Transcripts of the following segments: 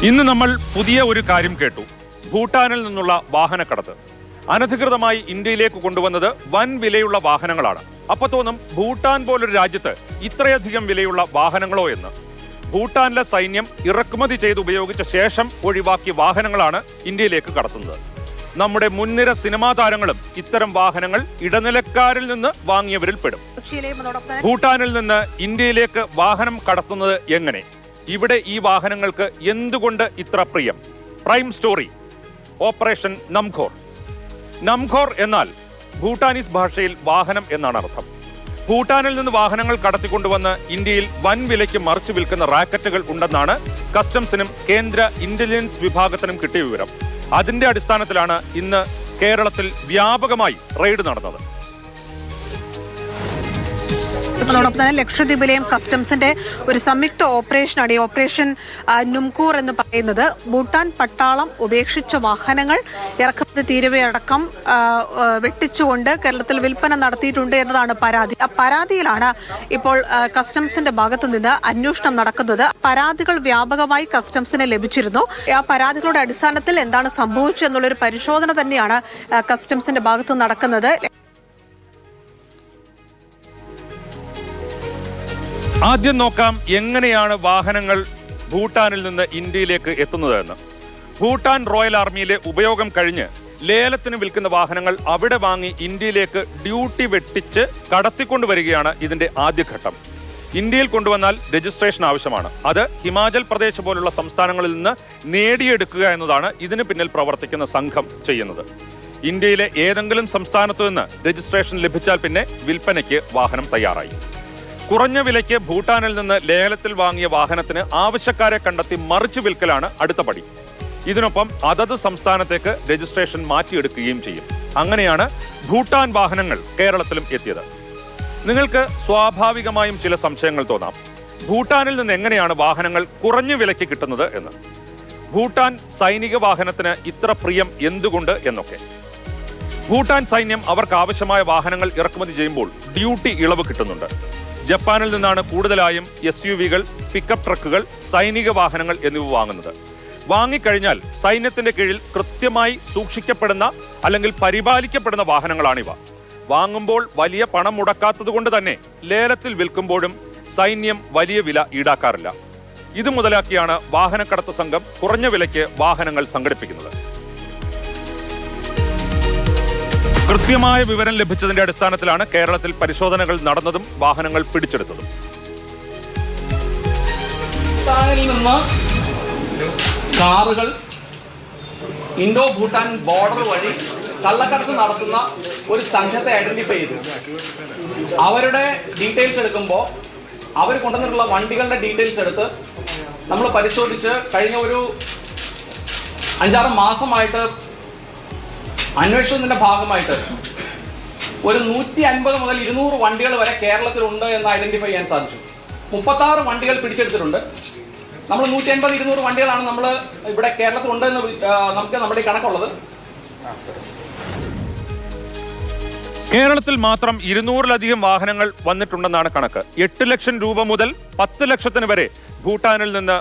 ഇന്ന് നമ്മൾ പുതിയ ഒരു കാര്യം കേട്ടു. ഭൂട്ടാനിൽ നിന്നുള്ള വാഹനക്കടത്ത് അനധികൃതമായി ഇന്ത്യയിലേക്ക് കൊണ്ടുവന്നത് വൻ വിലയുള്ള വാഹനങ്ങളാണ്. അപ്പൊ തോന്നും ഭൂട്ടാൻ പോലൊരു രാജ്യത്ത് ഇത്രയധികം വിലയുള്ള വാഹനങ്ങളോ എന്ന്. ഭൂട്ടാനിലെ സൈന്യം ഇറക്കുമതി ചെയ്ത് ഉപയോഗിച്ച ശേഷം ഒഴിവാക്കിയ വാഹനങ്ങളാണ് ഇന്ത്യയിലേക്ക് കടത്തുന്നത്. നമ്മുടെ മുൻനിര സിനിമാ താരങ്ങളും ഇത്തരം വാഹനങ്ങൾ ഇടനിലക്കാരിൽ നിന്ന് വാങ്ങിയവരിൽ പെടും. ഭൂട്ടാനിൽ നിന്ന് ഇന്ത്യയിലേക്ക് വാഹനം കടത്തുന്നത് എങ്ങനെ? ഇവിടെ ഈ വാഹനങ്ങൾക്ക് എന്തുകൊണ്ട് ഇത്ര പ്രിയം? Prime story. Operation Numkhor. Numkhor എന്നാൽ ഭൂട്ടാനീസ് ഭാഷയിൽ വാഹനം എന്നാണ് അർത്ഥം. ഭൂട്ടാനിൽ നിന്ന് വാഹനങ്ങൾ കടത്തിക്കൊണ്ടുവന്ന് ഇന്ത്യയിൽ വൻ വിലയ്ക്ക് മറിച്ചു വിൽക്കുന്ന റാക്കറ്റുകൾ ഉണ്ടെന്നാണ് കസ്റ്റംസിനും കേന്ദ്ര ഇന്റലിജൻസ് വിഭാഗത്തിനും കിട്ടിയ വിവരം. അതിന്റെ അടിസ്ഥാനത്തിലാണ് ഇന്ന് കേരളത്തിൽ വ്യാപകമായി റെയ്ഡ് നടന്നത്. അതോടൊപ്പം തന്നെ ലക്ഷദ്വീപിലെയും കസ്റ്റംസിന്റെ ഒരു സംയുക്ത ഓപ്പറേഷനാണ് ഈ ഓപ്പറേഷൻ നുംകൂർ എന്ന് പറയുന്നത്. ഭൂട്ടാൻ പട്ടാളം ഉപേക്ഷിച്ച വാഹനങ്ങൾ ഇറക്കുമതി തീരുവയടക്കം വെട്ടിച്ചുകൊണ്ട് കേരളത്തിൽ വിൽപ്പന നടത്തിയിട്ടുണ്ട് എന്നതാണ് പരാതി. ആ പരാതിയിലാണ് ഇപ്പോൾ കസ്റ്റംസിന്റെ ഭാഗത്തു നിന്ന് അന്വേഷണം നടക്കുന്നത്. പരാതികൾ വ്യാപകമായി കസ്റ്റംസിന് ലഭിച്ചിരുന്നു. ആ പരാതികളുടെ അടിസ്ഥാനത്തിൽ എന്താണ് സംഭവിച്ചത് എന്നുള്ളൊരു പരിശോധന തന്നെയാണ് കസ്റ്റംസിന്റെ ഭാഗത്ത് നടക്കുന്നത്. ആദ്യം നോക്കാം എങ്ങനെയാണ് വാഹനങ്ങൾ ഭൂട്ടാനിൽ നിന്ന് ഇന്ത്യയിലേക്ക് എത്തുന്നത് എന്ന്. ഭൂട്ടാൻ റോയൽ ആർമിയിലെ ഉപയോഗം കഴിഞ്ഞ് ലേലത്തിന് വിൽക്കുന്ന വാഹനങ്ങൾ അവിടെ വാങ്ങി ഇന്ത്യയിലേക്ക് ഡ്യൂട്ടി വെട്ടിച്ച് കടത്തിക്കൊണ്ടുവരികയാണ് ഇതിന്റെ ആദ്യഘട്ടം. ഇന്ത്യയിൽ കൊണ്ടുവന്നാൽ രജിസ്ട്രേഷൻ ആവശ്യമാണ്. അത് ഹിമാചൽ പ്രദേശ് പോലുള്ള സംസ്ഥാനങ്ങളിൽ നിന്ന് നേടിയെടുക്കുക എന്നതാണ് ഇതിന് പിന്നിൽ പ്രവർത്തിക്കുന്ന സംഘം ചെയ്യുന്നത്. ഇന്ത്യയിലെ ഏതെങ്കിലും സംസ്ഥാനത്തു നിന്ന് രജിസ്ട്രേഷൻ ലഭിച്ചാൽ പിന്നെ വിൽപ്പനയ്ക്ക് വാഹനം തയ്യാറായി. കുറഞ്ഞ വിലയ്ക്ക് ഭൂട്ടാനിൽ നിന്ന് ലേലത്തിൽ വാങ്ങിയ വാഹനത്തിന് ആവശ്യക്കാരെ കണ്ടെത്തി മറിച്ചു വിൽക്കലാണ് അടുത്ത പടി. ഇതിനൊപ്പം അതത് സംസ്ഥാനത്തേക്ക് രജിസ്ട്രേഷൻ മാറ്റിയെടുക്കുകയും ചെയ്യും. അങ്ങനെയാണ് ഭൂട്ടാൻ വാഹനങ്ങൾ കേരളത്തിലും എത്തിയത്. നിങ്ങൾക്ക് സ്വാഭാവികമായും ചില സംശയങ്ങൾ തോന്നാം. ഭൂട്ടാനിൽ നിന്ന് എങ്ങനെയാണ് വാഹനങ്ങൾ കുറഞ്ഞ വിലയ്ക്ക് കിട്ടുന്നത് എന്ന്. ഭൂട്ടാൻ സൈനിക വാഹനത്തിന് ഇത്ര പ്രിയം എന്തുകൊണ്ട് എന്നൊക്കെ. ഭൂട്ടാൻ സൈന്യം അവർക്ക് ആവശ്യമായ വാഹനങ്ങൾ ഇറക്കുമതി ചെയ്യുമ്പോൾ ഡ്യൂട്ടി ഇളവ് കിട്ടുന്നുണ്ട്. ജപ്പാനിൽ നിന്നാണ് കൂടുതലായും SUV-കൾ, പിക്കപ്പ് ട്രക്കുകൾ, സൈനിക വാഹനങ്ങൾ എന്നിവ വാങ്ങുന്നത്. വാങ്ങിക്കഴിഞ്ഞാൽ സൈന്യത്തിന്റെ കീഴിൽ കൃത്യമായി സൂക്ഷിക്കപ്പെടുന്ന അല്ലെങ്കിൽ പരിപാലിക്കപ്പെടുന്ന വാഹനങ്ങളാണിവ. വാങ്ങുമ്പോൾ വലിയ പണം മുടക്കാത്തത് കൊണ്ട് തന്നെ ലേലത്തിൽ വിൽക്കുമ്പോഴും സൈന്യം വലിയ വില ഈടാക്കാറില്ല. ഇത് മുതലാക്കിയാണ് വാഹനക്കടത്ത് സംഘം കുറഞ്ഞ വിലയ്ക്ക് വാഹനങ്ങൾ സംഘടിപ്പിക്കുന്നത്. കൃത്യമായ വിവരം ലഭിച്ചതിന്റെ അടിസ്ഥാനത്തിലാണ് കേരളത്തിൽ പരിശോധനകൾ നടന്നതും വാഹനങ്ങൾ പിടിച്ചെടുത്തതും. നിന്ന് കാറുകൾ ഇൻഡോ ഭൂട്ടാൻ ബോർഡർ വഴി കള്ളക്കടത്ത് നടത്തുന്ന ഒരു സംഘത്തെ ഐഡന്റിഫൈ ചെയ്തു. അവരുടെ ഡീറ്റെയിൽസ് എടുക്കുമ്പോൾ അവർ കൊണ്ടുവന്നിട്ടുള്ള വണ്ടികളുടെ ഡീറ്റെയിൽസ് എടുത്ത് നമ്മൾ പരിശോധിച്ച് കഴിഞ്ഞ ഒരു 5-6 മാസമായിട്ട് അന്വേഷണത്തിന്റെ ഭാഗമായിട്ട് ഒരു 150 മുതൽ 200 വണ്ടികൾ വരെ കേരളത്തിലുണ്ട് എന്ന് ഐഡന്റിഫൈ ചെയ്യാൻ സാധിച്ചു. 36 വണ്ടികൾ പിടിച്ചെടുത്തിട്ടുണ്ട്. നമ്മൾ 150-200 വണ്ടികളാണ് നമ്മൾ ഇവിടെ കേരളത്തിലുണ്ട് എന്ന് നമുക്ക് നമ്മുടെ കണക്കുള്ളത്. കേരളത്തിൽ മാത്രം 200-ലധികം വാഹനങ്ങൾ വന്നിട്ടുണ്ടെന്നാണ് കണക്ക്. 8 ലക്ഷം രൂപ മുതൽ 10 ലക്ഷത്തിന് വരെ ഭൂട്ടാനിൽ നിന്ന്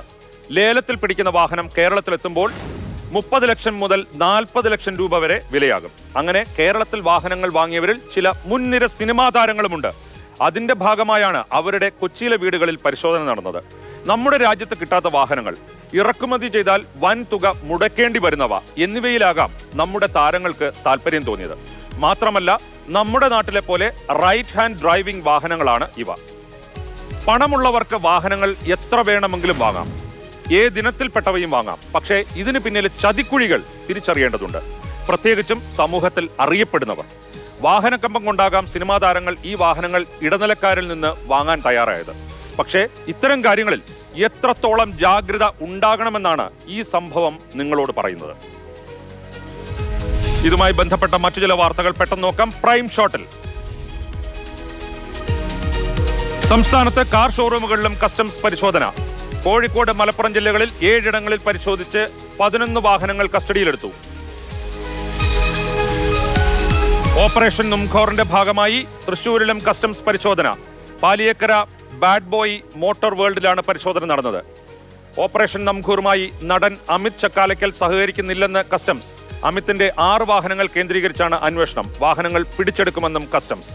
ലേലത്തിൽ പിടിക്കുന്ന വാഹനം കേരളത്തിലെത്തുമ്പോൾ 30 ലക്ഷം മുതൽ 40 ലക്ഷം രൂപ വരെ വിലയാകും. അങ്ങനെ കേരളത്തിൽ വാഹനങ്ങൾ വാങ്ങിയവരിൽ ചില മുൻനിര സിനിമാ താരങ്ങളുമുണ്ട്. അതിന്റെ ഭാഗമായാണ് അവരുടെ കൊച്ചിയിലെ വീടുകളിൽ പരിശോധന നടന്നത്. നമ്മുടെ രാജ്യത്ത് കിട്ടാത്ത വാഹനങ്ങൾ, ഇറക്കുമതി ചെയ്താൽ വൻ തുക മുടക്കേണ്ടി വരുന്നവ എന്നിവയിലാകാം നമ്മുടെ താരങ്ങൾക്ക് താല്പര്യം തോന്നിയത്. മാത്രമല്ല, നമ്മുടെ നാട്ടിലെ പോലെ റൈറ്റ് ഹാൻഡ് ഡ്രൈവിംഗ് വാഹനങ്ങളാണ് ഇവ. പണമുള്ളവർക്ക് വാഹനങ്ങൾ എത്ര വേണമെങ്കിലും വാങ്ങാം, ഏതിനത്തിൽപ്പെട്ടവയും വാങ്ങാം. പക്ഷേ ഇതിന് പിന്നിൽ ചതിക്കുഴികൾ തിരിച്ചറിയേണ്ടതുണ്ട്. പ്രത്യേകിച്ചും സമൂഹത്തിൽ അറിയപ്പെടുന്നവർ. വാഹനക്കമ്പം കൊണ്ടാകാം സിനിമാ താരങ്ങൾ ഈ വാഹനങ്ങൾ ഇടനിലക്കാരിൽ നിന്ന് വാങ്ങാൻ തയ്യാറായത്. പക്ഷേ ഇത്തരം കാര്യങ്ങളിൽ എത്രത്തോളം ജാഗ്രത ഉണ്ടാകണമെന്നാണ് ഈ സംഭവം നിങ്ങളോട് പറയുന്നത്. ഇതുമായി ബന്ധപ്പെട്ട മറ്റു ചില വാർത്തകൾ പെട്ടെന്ന് നോക്കാം. പ്രൈം ഷോട്ടിൽ സംസ്ഥാനത്ത് കാർ ഷോറൂമുകളിലും കസ്റ്റംസ് പരിശോധന. കോഴിക്കോട്, മലപ്പുറം ജില്ലകളിൽ 7 ഇടങ്ങളിൽ പരിശോധിച്ച് 11 വാഹനങ്ങൾ കസ്റ്റഡിയിലെടുത്തു. ഓപ്പറേഷൻ നുംഖോറിന്റെ ഭാഗമായി തൃശൂരിലും കസ്റ്റംസ് പരിശോധന. പാലിയേക്കര ബാഡ് ബോയ് മോട്ടോർ വേൾഡിലാണ് പരിശോധന നടന്നത്. ഓപ്പറേഷൻ നംഖൂറുമായി നടൻ അമിത് ചക്കാലയ്ക്കൽ സഹകരിക്കുന്നില്ലെന്ന് കസ്റ്റംസ്. അമിത്തിന്റെ 6 വാഹനങ്ങൾ കേന്ദ്രീകരിച്ചാണ് അന്വേഷണം. വാഹനങ്ങൾ പിടിച്ചെടുക്കുമെന്നും കസ്റ്റംസ്.